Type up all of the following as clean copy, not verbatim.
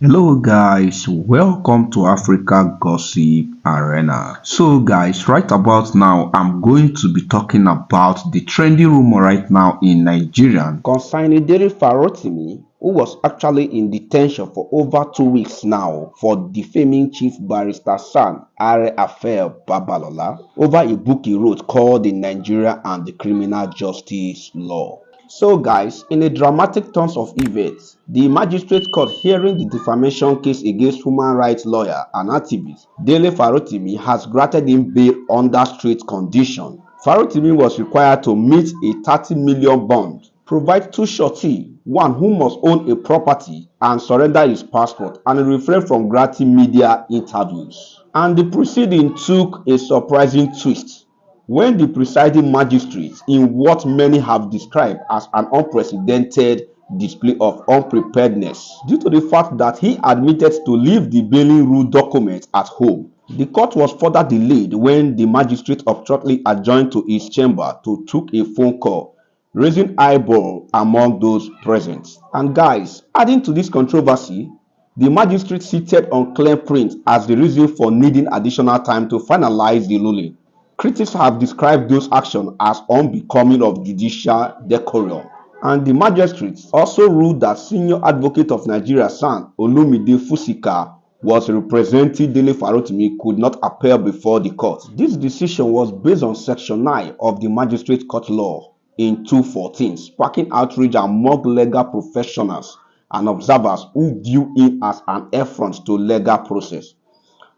Hello guys, welcome to Africa Gossip Arena. So guys, right about now I'm going to be talking about the trendy rumor right now in Nigeria concerning Dele Farotimi, who was actually in detention for over 2 weeks now for defaming Chief Barrister son AfE Babalola over a book he wrote called The Nigeria and the Criminal Justice Law. So guys, in a dramatic turn of events, the magistrate court hearing the defamation case against human rights lawyer and activist Dele Farotimi has granted him bail under strict conditions. Farotimi was required to meet a 30 million bond, provide two sureties, one who must own a property and surrender his passport, and refrain from granting media interviews. And the proceeding took a surprising twist when the presiding magistrate, in what many have described as an unprecedented display of unpreparedness due to the fact that he admitted to leave the bailing rule document at home. The court was further delayed when the magistrate abruptly adjourned to his chamber to take a phone call, raising eyebrow among those present. And guys, adding to this controversy, the magistrate cited unclear print as the reason for needing additional time to finalize the ruling. Critics have described those actions as unbecoming of judicial decorum. And the magistrate also ruled that senior advocate of Nigeria's son, Olumide Fusika, was representing Dele Farotimi could not appear before the court. This decision was based on Section 9 of the Magistrate Court Law in 2014, sparking outrage among legal professionals and observers who view it as an affront to legal process.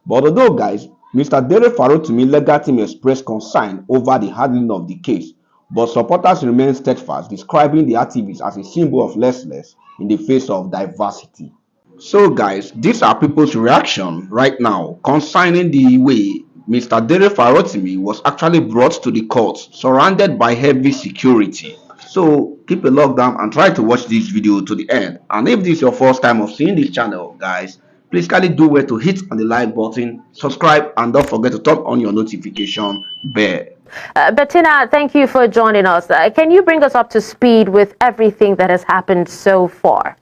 But although guys, Mr. Dele Farotimi legal team expressed concern over the handling of the case, but supporters remain steadfast, describing the activist as a symbol of lessness in the face of diversity. So guys, these are people's reaction right now concerning the way Mr. Dele Farotimi was actually brought to the court, surrounded by heavy security. So keep a lockdown and try to watch this video to the end. And if this is your first time of seeing this channel, guys, please kindly do well to hit on the like button, subscribe, and don't forget to turn on your notification bell. Bettina, thank you for joining us. Can you bring us up to speed with everything that has happened so far?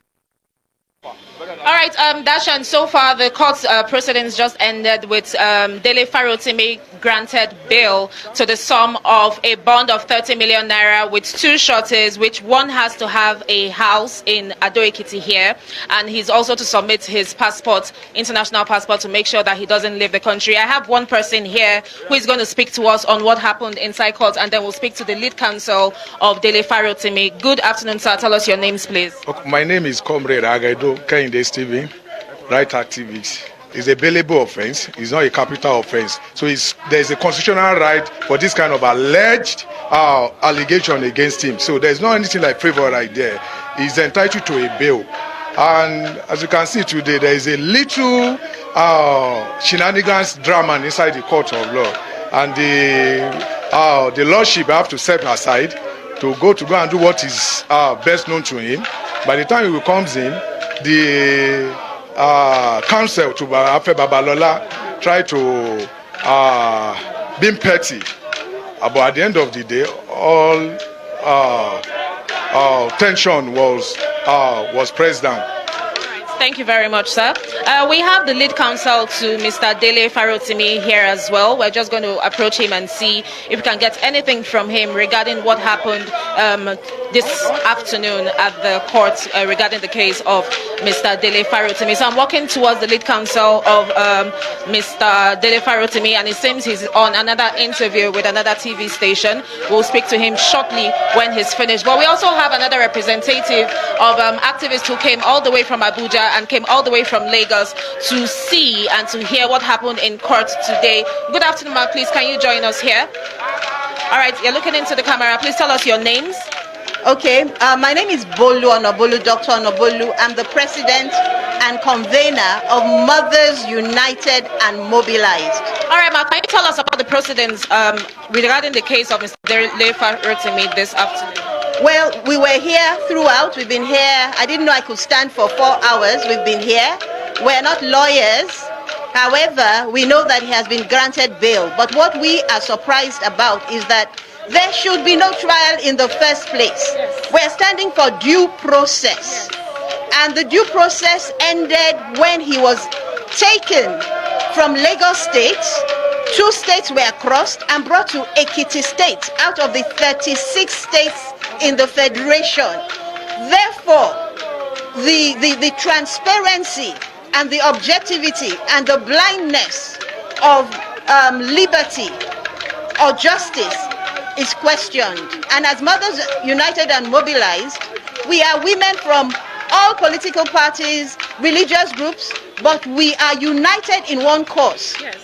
All right, Dashan, so far the court's proceedings just ended with Dele Farotimi granted bail to the sum of a bond of 30 million naira with two sureties, which one has to have a house in Ekiti here, and he's also to submit his passport, international passport, to make sure that he doesn't leave the country. I have one person here who is going to speak to us on what happened inside court, and then we'll speak to the lead counsel of Dele Farotimi. Good afternoon, sir. Tell us your names, please. Okay, my name is Comrade Agaido Kehinde Stephen, right activist. It's a bailable offense. It's not a capital offense. So there's a constitutional right for this kind of alleged allegation against him. So there's not anything like favor right there. He's entitled to a bail. And as you can see today, there is a little shenanigans drama inside the court of law. And the lordship have to step aside to go and do what is best known to him. By the time he comes in, the counsel to AfE Babalola try to be petty, but at the end of the day, all tension was pressed down. Thank you very much, sir. We have the lead counsel to Mr. Dele Farotimi here as well. We're just going to approach him and see if we can get anything from him regarding what happened this afternoon at the court regarding the case of Mr. Dele Farotimi. So I'm walking towards the lead counsel of Mr. Dele Farotimi, and it seems he's on another interview with another TV station. We'll speak to him shortly when he's finished. But we also have another representative of activists who came all the way from Abuja and came all the way from Lagos to see and to hear what happened in court today. Good afternoon, ma'am. Please, can you join us here? All right, you're looking into the camera. Please tell us your names. Okay, my name is Bolu Onobolu, Dr. Onobolu. I'm the president and convener of Mothers United and Mobilized. All right, ma'am, can you tell us about the proceedings regarding the case of Mr. Dele Farotimi this afternoon? Well, we were here throughout. We've been here. I didn't know I could stand for 4 hours. We've been here. We're not lawyers. However, we know that he has been granted bail. But what we are surprised about is that there should be no trial in the first place. We're standing for due process. And the due process ended when he was taken from Lagos State. 2 states were crossed and brought to Ekiti State out of the 36 states in the Federation. Therefore, the transparency and the objectivity and the blindness of liberty or justice is questioned. And as Mothers United and Mobilized, we are women from all political parties, religious groups, but we are united in one cause. Yes.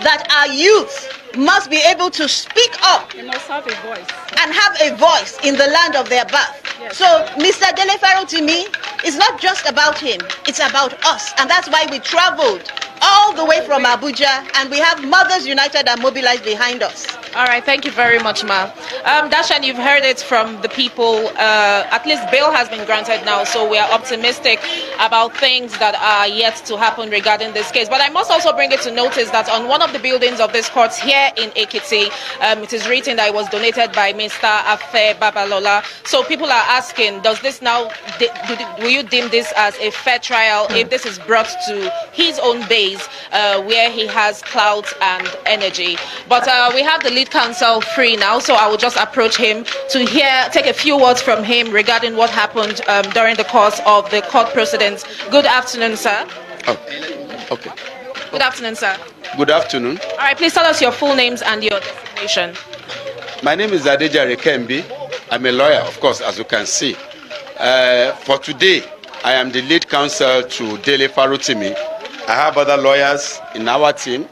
That our youth must be able to speak up. They must have a voice. And have a voice in the land of their birth. Yes. So Mr. Dele Farotimi, it's not just about him, it's about us. And that's why we traveled all the way from Abuja, and we have Mothers United and Mobilized behind us. All right, thank you very much, Ma. Dashan, you've heard it from the people. At least bail has been granted now, so we are optimistic about things that are yet to happen regarding this case. But I must also bring it to notice that on one of the buildings of this court here in Ekiti, it is written that it was donated by Mr. AfE Babalola. So people are asking, does this now, will you deem this as a fair trial if this is brought to his own base where he has clout and energy? But we have the lead counsel free now, so I will just approach him to take a few words from him regarding what happened during the course of the court proceedings. Good afternoon, sir. Oh, okay. Good afternoon, sir. Good afternoon. All right, please tell us your full names and your designation. My name is Adejare Kembi. I'm a lawyer, of course, as you can see. For today, I am the lead counsel to Dele Farotimi. I have other lawyers in our team,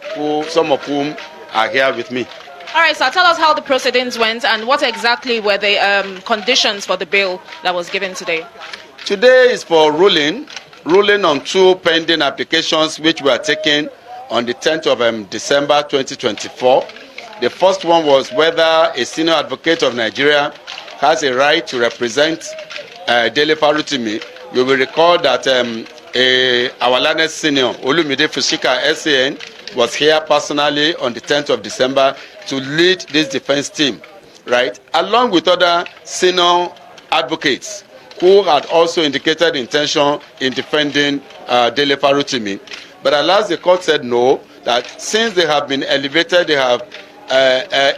some of whom are here with me. All right, so tell us how the proceedings went and what exactly were the conditions for the bail that was given today. Today is for ruling on 2 pending applications which were taken on the 10th of December 2024. The first one was whether a senior advocate of Nigeria has a right to represent Dele Farotimi. You will recall that our learned senior, Olumide Fushika, SAN, was here personally on the 10th of December to lead this defense team, right? Along with other senior advocates who had also indicated intention in defending Dele Farotimi. But at last the court said no, that since they have been elevated, they have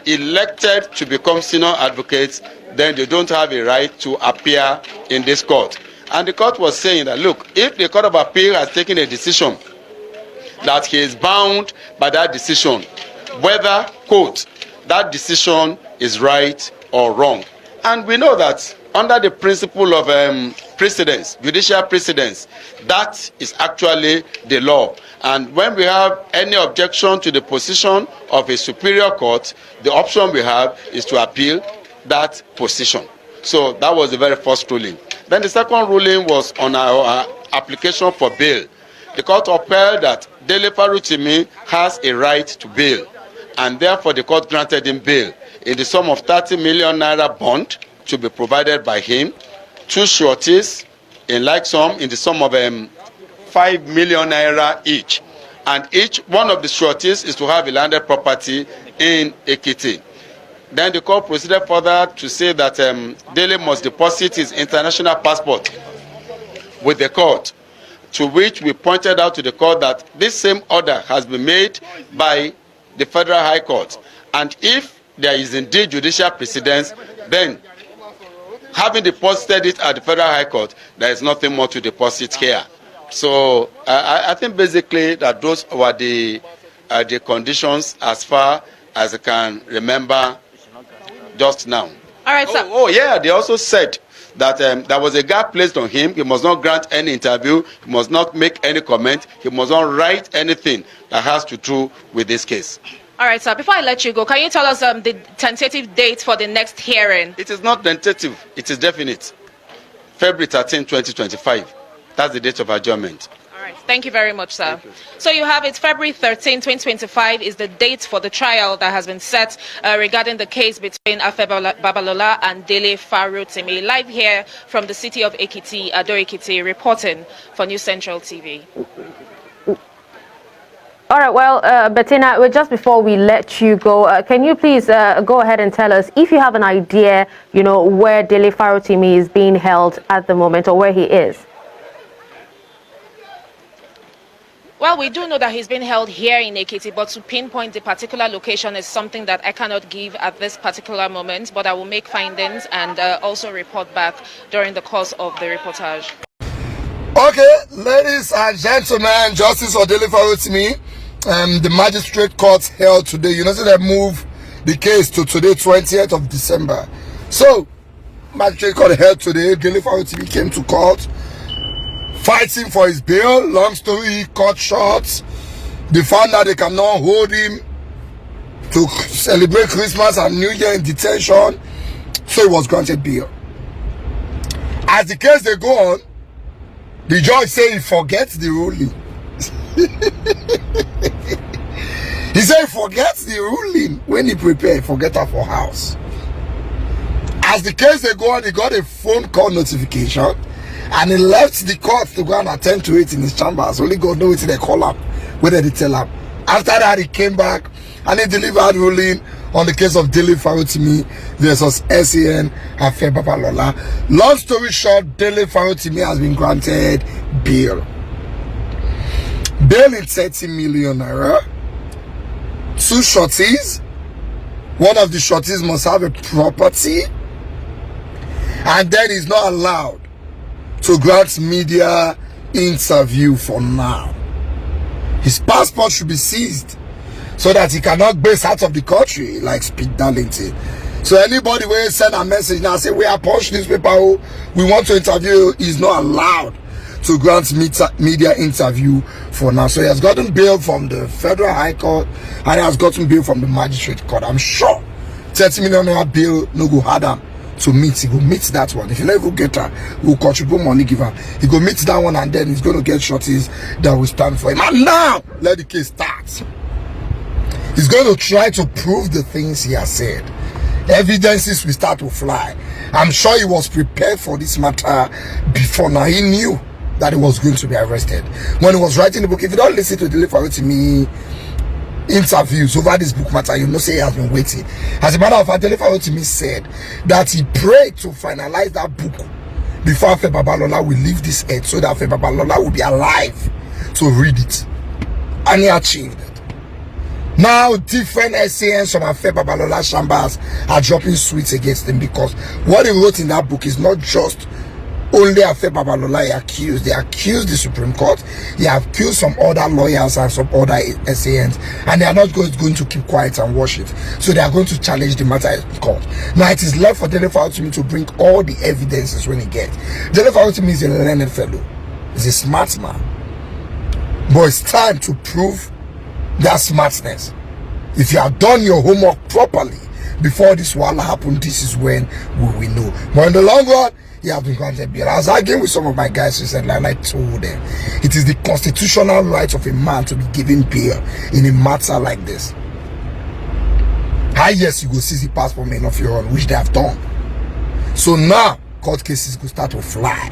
elected to become senior advocates, then they don't have a right to appear in this court. And the court was saying that, look, if the Court of Appeal has taken a decision that he is bound by that decision, whether, quote, that decision is right or wrong. And we know that under the principle of precedence, judicial precedence, that is actually the law. And when we have any objection to the position of a superior court, the option we have is to appeal that position. So that was the very first ruling. Then the second ruling was on our application for bail. The court upheld that Dele Farotimi has a right to bail, and therefore the court granted him bail in the sum of 30 million naira bond to be provided by him, 2 sureties in like sum in the sum of 5 million naira each, and each one of the sureties is to have a landed property in Ekiti. Then the court proceeded further to say that Dele must deposit his international passport with the court, to which we pointed out to the court that this same order has been made by the Federal High Court. And if there is indeed judicial precedence, then having deposited it at the Federal High Court, there is nothing more to deposit here. So I think basically that those were the conditions as far as I can remember just now. All right, sir. Oh yeah, they also said that there was a gap placed on him. He must not grant any interview. He must not make any comment. He must not write anything that has to do with this case. All right, sir. Before I let you go, can you tell us the tentative date for the next hearing? It is not tentative. It is definite. February 13, 2025. That's the date of adjournment. All right. Thank you very much, sir. So you have it, February 13, 2025 is the date for the trial that has been set regarding the case between AfE Babalola and Dele Farotimi. Live here from the city of Ekiti, Ado Ekiti, reporting for News Central TV. All right, well, Bettina, just before we let you go, can you please go ahead and tell us if you have an idea, where Dele Farotimi is being held at the moment or where he is? Well, we do know that he's been held here in Ekiti, but to pinpoint the particular location is something that I cannot give at this particular moment, but I will make findings and also report back during the course of the reportage. Okay, ladies and gentlemen, Justice for Dele Farotimi, the magistrate court held today. You know, so they move the case to today, 20th of December. So, magistrate court held today. Dele Farotimi came to court, fighting for his bail. Long story cut short, they found that they cannot hold him to celebrate Christmas and New Year in detention, so he was granted bail. As the case they go on, the judge said he forgets the ruling. He said he forgets the ruling when he prepared, forget her for house. As the case they go on, he got a phone call notification and he left the court to go and attend to it in his chambers. Only God knows they call up, whether they tell him. After that, he came back and he delivered ruling on the case of Dele Farotimi versus SAN AfE Babalola. Long story short, Dele Farotimi has been granted bail. Bail in 30 million naira. 2 sureties. One of the sureties must have a property, and then he's not allowed to grant media interview for now. His passport should be seized so that he cannot base out of the country like Speed Darlington. So anybody will send a message now, say we are Punch newspaper, we want to interview, is not allowed to grant media interview for now. So he has gotten bail from the Federal High Court and he has gotten bail from the Magistrate Court. I'm sure 30 million naira bail no go hard him to meet. He go meet that one. If he never get her, we'll contribute money, give him. He go meet that one and then he's going to get shorties that will stand for him. And now, let the case start. He's going to try to prove the things he has said. Evidences will start to fly. I'm sure he was prepared for this matter before now. He knew that he was going to be arrested. When he was writing the book, if you don't listen to Dele Farotimi interviews over this book matter, you know say he has been waiting. As a matter of fact, Dele Farotimi said that he prayed to finalize that book before AfE Babalola will leave this earth, so that AfE Babalola will be alive to read it. And he achieved it. Now, different SANs from AfE Babalola chambers are dropping sweets against him, because what he wrote in that book is not just only AfE Babalola he accused. They accused the Supreme Court, he accused some other lawyers and some other SANs, and they are not going to keep quiet and watch it. So they are going to challenge the matter in court. Now it is left for Dele Farotimi to bring all the evidences when he gets. Dele Farotimi is a learned fellow, he's a smart man, but it's time to prove that smartness. If you have done your homework properly before this will happen, this is when we will know. But in the long run, he has been granted bail. I was arguing with some of my guys recently, and I told them it is the constitutional right of a man to be given bail in a matter like this. Yes, you go seize the passport men of your own, which they have done. So now court cases will start to fly.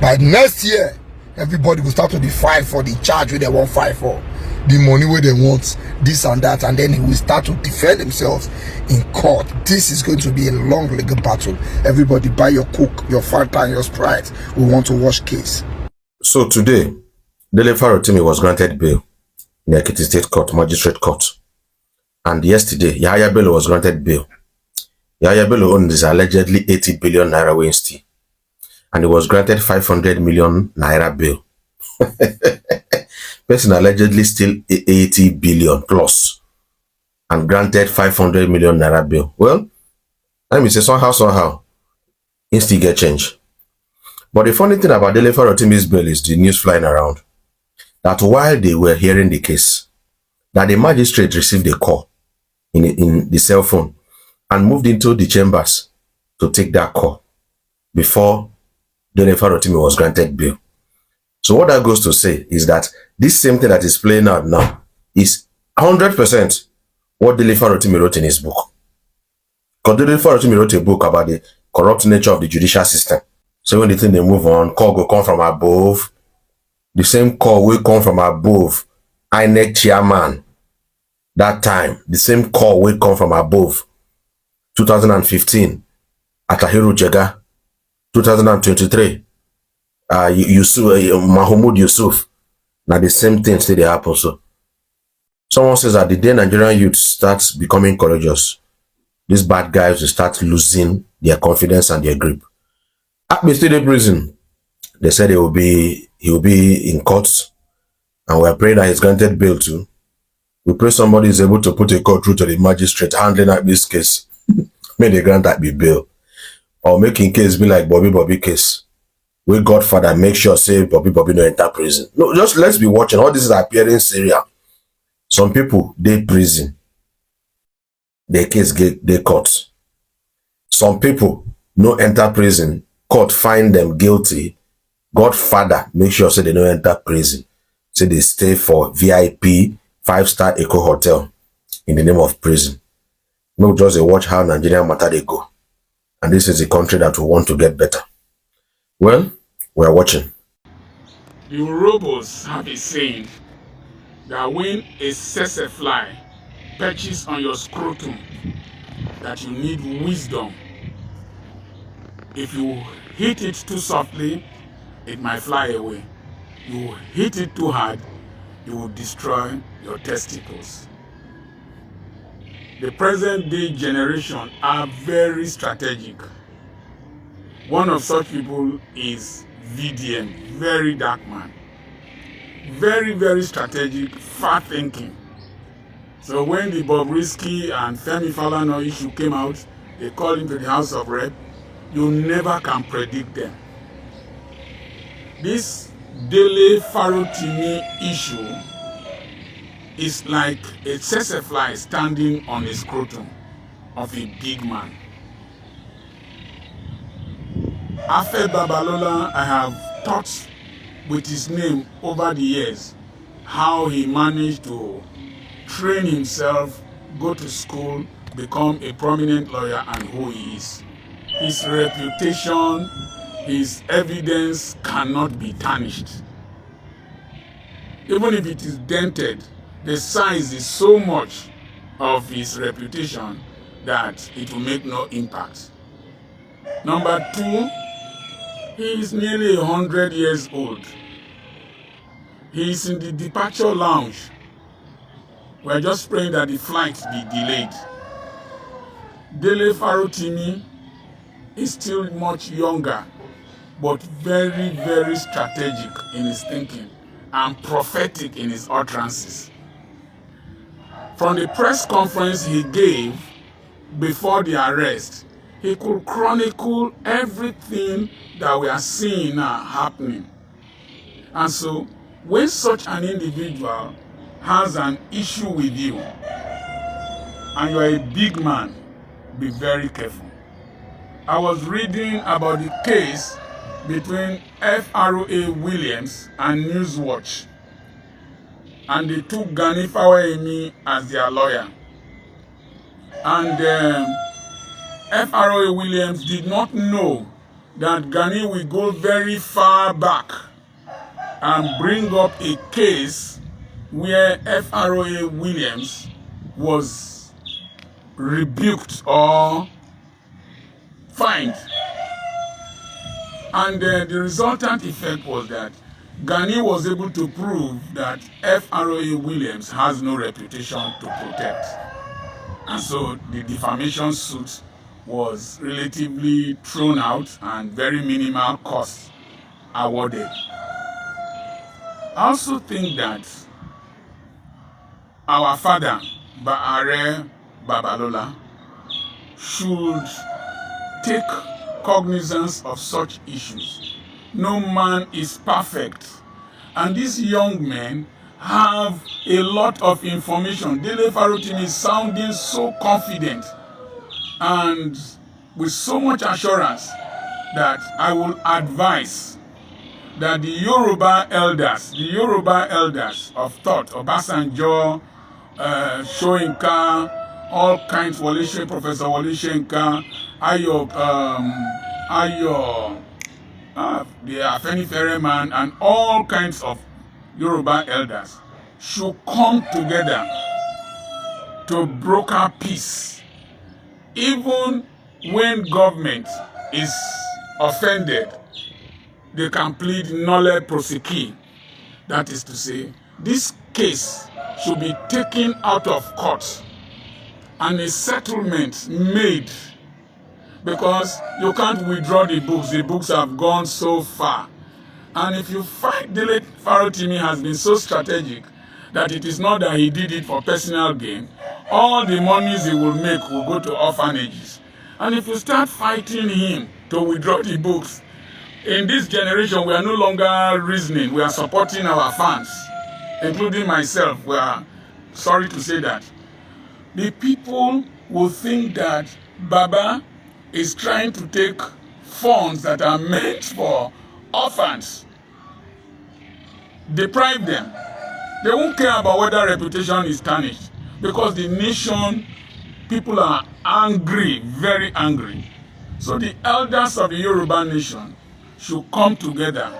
By next year, everybody will start to be filed for the charge where they won't file for, the money where they want, this and that, and then he will start to defend himself in court. This is going to be a long legal battle. Everybody buy your Coke, your Fanta and your Sprite. We want to watch case. So today, Dele Farotimi was granted bail in the Ekiti State Court, Magistrate Court. And yesterday, Yahaya Bello was granted bail. Yahaya Bello owns allegedly 80 billion naira weighing steel, and he was granted 500 million naira bail. Person allegedly still 80 billion plus and granted 500 million naira bail. Well, let me say somehow, he still get change. But the funny thing about Dele Farotimi's bail is the news flying around that while they were hearing the case, that the magistrate received a call in the cell phone and moved into the chambers to take that call before Dele Farotimi was granted bail. So what that goes to say is that this same thing that is playing out now is 100% what Dele Farotimi wrote in his book. Because Dele Farotimi wrote a book about the corrupt nature of the judicial system. So when the thing they move on, call will come from above. The same call will come from above. INEC chairman, that time, the same call will come from above. 2015, Atahiru Jega. 2023, Mahmoud Yusuf. Now the same thing still they happen. So someone says that the day Nigerian youth starts becoming courageous, these bad guys will start losing their confidence and their grip. AfE still in prison. They said he will be in court, and we are praying that he's granted bail too. We pray somebody is able to put a call through to the magistrate handling this case. May they grant AfE bail, or making case be like Bobby case. We Godfather make sure say Bobby no enter prison. No, just let's be watching. All this is appearing serial. Some people they prison, their case they court. Some people no enter prison, court find them guilty. Godfather make sure say they no enter prison. Say they stay for VIP 5-star Eco Hotel in the name of prison. No, just watch how Nigerian matter they go. And this is a country that we want to get better. Well, we are watching. The Urhobos have a saying that when a tsetse fly perches on your scrotum, that you need wisdom. If you hit it too softly, it might fly away. You hit it too hard, you will destroy your testicles. The present day generation are very strategic. One of such people is VDM, very dark man. Very, very strategic, far thinking. So when the Bobrisky and Femi Falana issue came out, they called him to the House of Rep. You never can predict them. This Dele Farotimi issue is like a tsetse fly standing on a scrotum of a big man. AfE Babalola, I have taught with his name over the years how he managed to train himself, go to school, become a prominent lawyer, and who he is. His reputation, his evidence cannot be tarnished. Even if it is dented, the size is so much of his reputation that it will make no impact. Number two, he is nearly 100 years old. He is in the departure lounge. We are just praying that the flight be delayed. Dele Farotimi is still much younger, but very, very strategic in his thinking and prophetic in his utterances. From the press conference he gave before the arrest, he could chronicle everything that we are seeing now happening. And so, when such an individual has an issue with you, and you are a big man, be very careful. I was reading about the case between FRA Williams and Newswatch, and they took Gani Fawayemi as their lawyer. And FRA Williams did not know that Gani will go very far back and bring up a case where FRA Williams was rebuked or fined. And the resultant effect was that Gani was able to prove that FRA Williams has no reputation to protect. And so the defamation suit was relatively thrown out and very minimal costs awarded. I also think that our father, Babalola, should take cognizance of such issues. No man is perfect. And these young men have a lot of information. Dele Farotimi is sounding so confident and with so much assurance that I will advise that the Yoruba elders of thought, Obasanjo, Soyinka, all kinds, Professor Wole Soyinka, the AfE man, and all kinds of Yoruba elders should come together to broker peace. Even when government is offended, they can plead nolle prosequi. That is to say, this case should be taken out of court and a settlement made, because you can't withdraw the books. The books have gone so far. And if you find Dele Farotimi has been so strategic that it is not that he did it for personal gain, all the monies he will make will go to orphanages. And if you start fighting him to withdraw the books, in this generation we are no longer reasoning, we are supporting our fans, including myself. We are sorry to say that. The people will think that Baba is trying to take funds that are meant for orphans, deprive them. They won't care about whether reputation is tarnished, because the nation, people are angry, very angry. So the elders of the Yoruba nation should come together,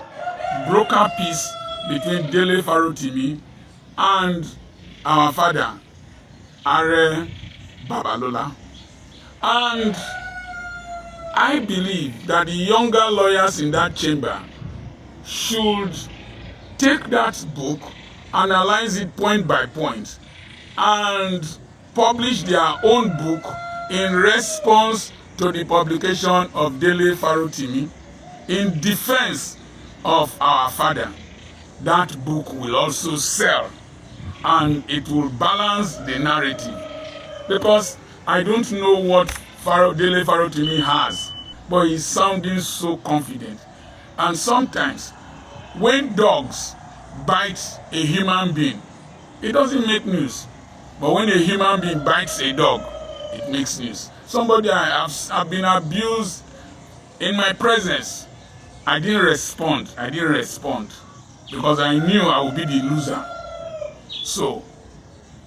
broker peace between Dele Farotimi and our father, AfE Babalola. And I believe that the younger lawyers in that chamber should take that book, analyze it point by point, and publish their own book in response to the publication of Dele Farotimi in defense of our father. That book will also sell, and it will balance the narrative. Because I don't know what Dele Farotimi has, but he's sounding so confident. And sometimes, when dogs bite a human being, it doesn't make news. But when a human being bites a dog, it makes news. Somebody I've been abused in my presence. I didn't respond. Because I knew I would be the loser. So,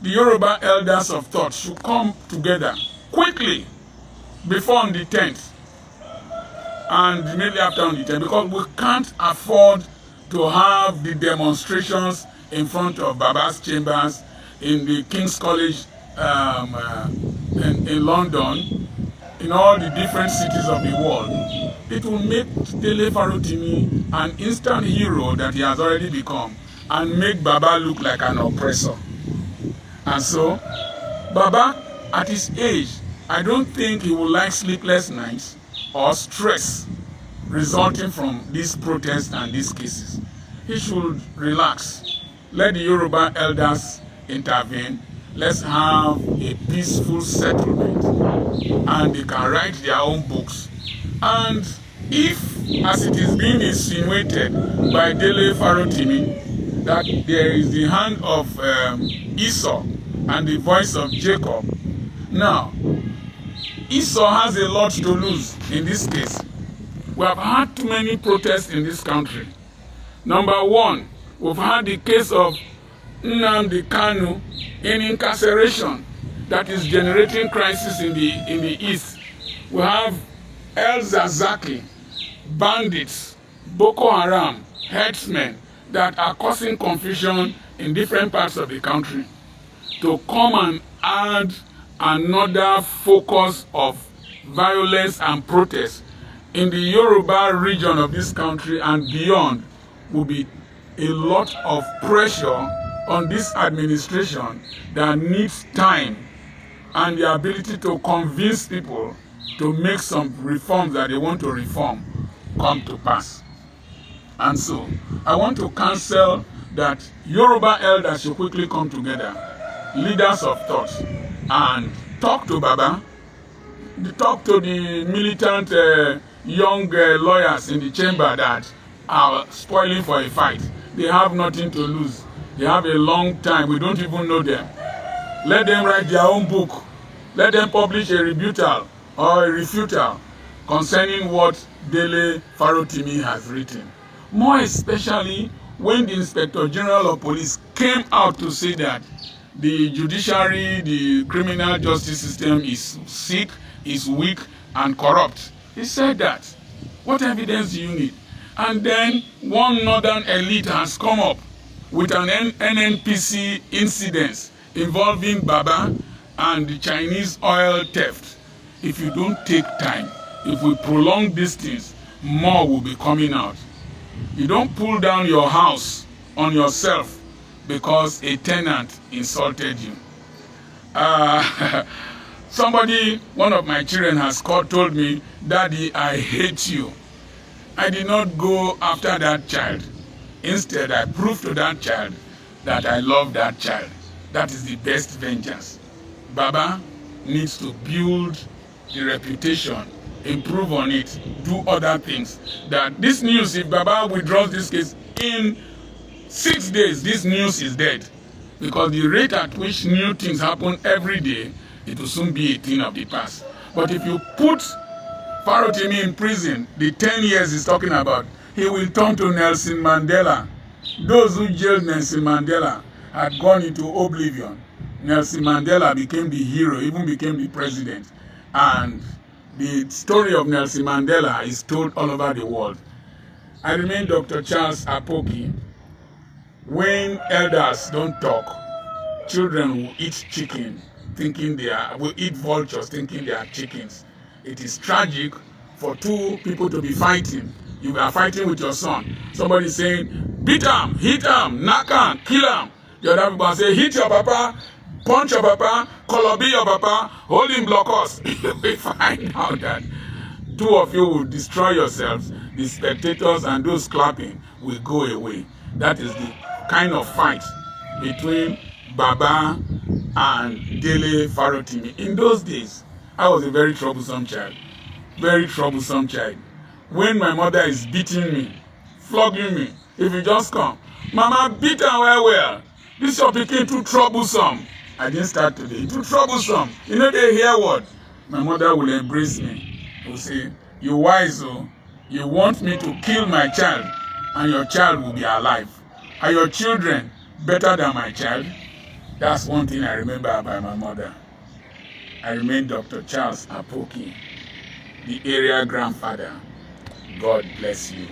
the Yoruba elders of thought should come together quickly before on the 10th and immediately after on the 10th, because we can't afford to have the demonstrations in front of Baba's chambers in the King's College in London, in all the different cities of the world. It will make Dele Farotimi an instant hero that he has already become, and make Baba look like an oppressor. And so, Baba, at his age, I don't think he will like sleepless nights or stress resulting from these protests and these cases. He should relax. Let the Yoruba elders intervene. Let's have a peaceful settlement, and they can write their own books. And if, as it is being insinuated by Dele Farotimi, that there is the hand of Esau and the voice of Jacob, now, Esau has a lot to lose in this case. We have had too many protests in this country. Number one, we've had the case of Nnamdi Kanu in incarceration that is generating crisis in the east. We have El Zazaki, bandits, Boko Haram, herdsmen that are causing confusion in different parts of the country. To come and add another focus of violence and protest in the Yoruba region of this country and beyond will be a lot of pressure on this administration that needs time and the ability to convince people to make some reforms that they want to reform come to pass. And so, I want to counsel that Yoruba elders should quickly come together, leaders of thought, and talk to Baba, talk to the militant young lawyers in the chamber that are spoiling for a fight. They have nothing to lose. They have a long time. We don't even know them. Let them write their own book. Let them publish a rebuttal or a refutal concerning what Dele Farotimi has written. More especially when the Inspector General of Police came out to say that the judiciary, the criminal justice system is sick, is weak, and corrupt. He said that. What evidence do you need? And then one northern elite has come up with an NNPC incident involving Baba and the Chinese oil theft. If you don't take time, if we prolong these things, more will be coming out. You don't pull down your house on yourself because a tenant insulted you. One of my children has told me, "Daddy, I hate you." I did not go after that child. Instead, I proved to that child that I love that child. That is the best vengeance. Baba needs to build the reputation, improve on it, do other things. That this news, if Baba withdraws this case, in 6 days, this news is dead. Because the rate at which new things happen every day, it will soon be a thing of the past. But if you put Farotimi in prison, the 10 years he's talking about, he will turn to Nelson Mandela. Those who jailed Nelson Mandela had gone into oblivion. Nelson Mandela became the hero, even became the president. And the story of Nelson Mandela is told all over the world. I remain Dr. Charles Apoki. When elders don't talk, children will eat chicken, will eat vultures thinking they are chickens. It is tragic for two people to be fighting. You are fighting with your son. Somebody saying, beat him, hit him, knock him, kill him. The other people say, hit your papa, punch your papa, colobi your papa, hold him, block us. We find out that two of you will destroy yourselves. The spectators and those clapping will go away. That is the kind of fight between Baba and Dele Farotimi. In those days, I was a very troublesome child. Very troublesome child. When my mother is beating me, flogging me, if you just come, Mama, beat her well. This your pikin too troublesome. I didn't start today. Too troublesome. You know they hear what? My mother will embrace me. Will say, you wise, oh. You want me to kill my child, and your child will be alive. Are your children better than my child? That's one thing I remember about my mother. I remain Dr. Charles Apoki, the area grandfather. God bless you.